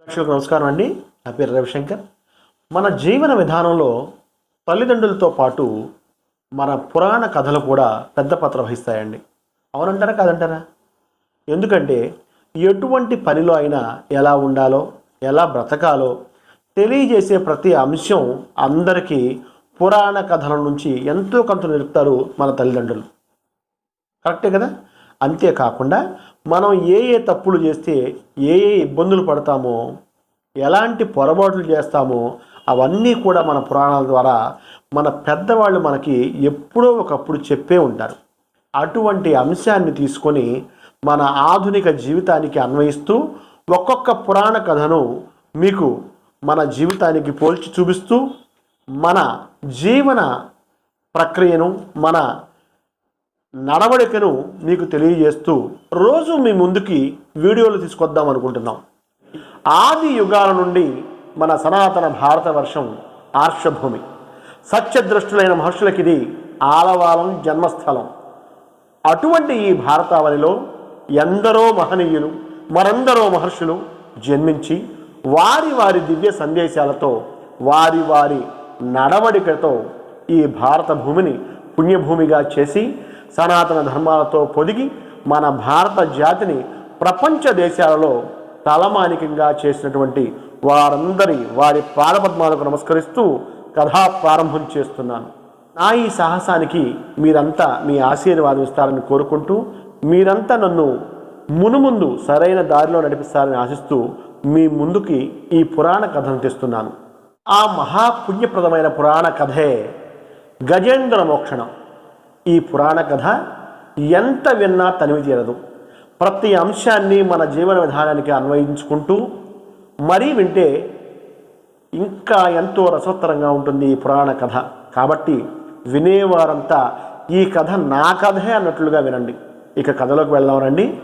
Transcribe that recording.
ప్రేక్షకులకు నమస్కారం అండి. నా పేరు రవిశంకర్. మన జీవన విధానంలో తల్లిదండ్రులతో పాటు మన పురాణ కథలు కూడా పెద్ద పాత్ర వహిస్తాయండి. అవునంటారా కాదంటారా? ఎందుకంటే ఎటువంటి పనిలో అయినా ఎలా ఉండాలో, ఎలా బ్రతకాలో తెలియజేసే ప్రతి అంశం అందరికీ పురాణ కథల నుంచి ఎంతో కొంత నేర్పుతారు మన తల్లిదండ్రులు. కరెక్టే కదా? అంతేకాకుండా మనం ఏ ఏ తప్పులు చేస్తే ఏ ఏ ఇబ్బందులు పడతామో, ఎలాంటి పొరపాట్లు చేస్తామో అవన్నీ కూడా మన పురాణాల ద్వారా మన పెద్దవాళ్ళు మనకి ఎప్పుడో ఒకప్పుడు చెప్పే ఉంటారు. అటువంటి అంశాన్ని తీసుకొని మన ఆధునిక జీవితానికి అన్వయిస్తూ ఒక్కొక్క పురాణ కథను మీకు మన జీవితానికి పోల్చి చూపిస్తూ మన జీవన ప్రక్రియను, మన నడవడికను మీకు తెలియజేస్తూ రోజు మీ ముందుకి వీడియోలు తీసుకొద్దాం అనుకుంటున్నాం. ఆది యుగాల నుండి మన సనాతన భారతవర్షం ఆర్షభూమి. సత్యదృష్టులైన మహర్షులకి ఇది ఆలవాలం, జన్మస్థలం. అటువంటి ఈ భారతావనిలో ఎందరో మహనీయులు, మరెందరో మహర్షులు జన్మించి వారి వారి దివ్య సందేశాలతో, వారి వారి నడవడికతో ఈ భారత భూమిని పుణ్యభూమిగా చేసి సనాతన ధర్మాలతో పొదిగి మన భారత జాతిని ప్రపంచ దేశాలలో తలమానికంగా చేసినటువంటి వారి పాదపద్మాలకు నమస్కరిస్తూ కథా ప్రారంభం చేస్తున్నాను. నా ఈ సాహసానికి మీరంతా మీ ఆశీర్వాదం ఇస్తారని కోరుకుంటూ, మీరంతా నన్ను మునుముందు సరైన దారిలో నడిపిస్తారని ఆశిస్తూ మీ ముందుకి ఈ పురాణ కథను తెస్తున్నాను. ఆ మహాపుణ్యప్రదమైన పురాణ కథే గజేంద్ర మోక్షణం. ఈ పురాణ కథ ఎంత విన్నా తనివి తీరదు. ప్రతి అంశాన్ని మన జీవన విధానానికి అన్వయించుకుంటూ మరీ వింటే ఇంకా ఎంతో రసవత్తరంగా ఉంటుంది ఈ పురాణ కథ. కాబట్టి వినేవారంతా ఈ కథ నా కథే అన్నట్లుగా వినండి. ఇక కథలోకి వెళ్దాం రండి.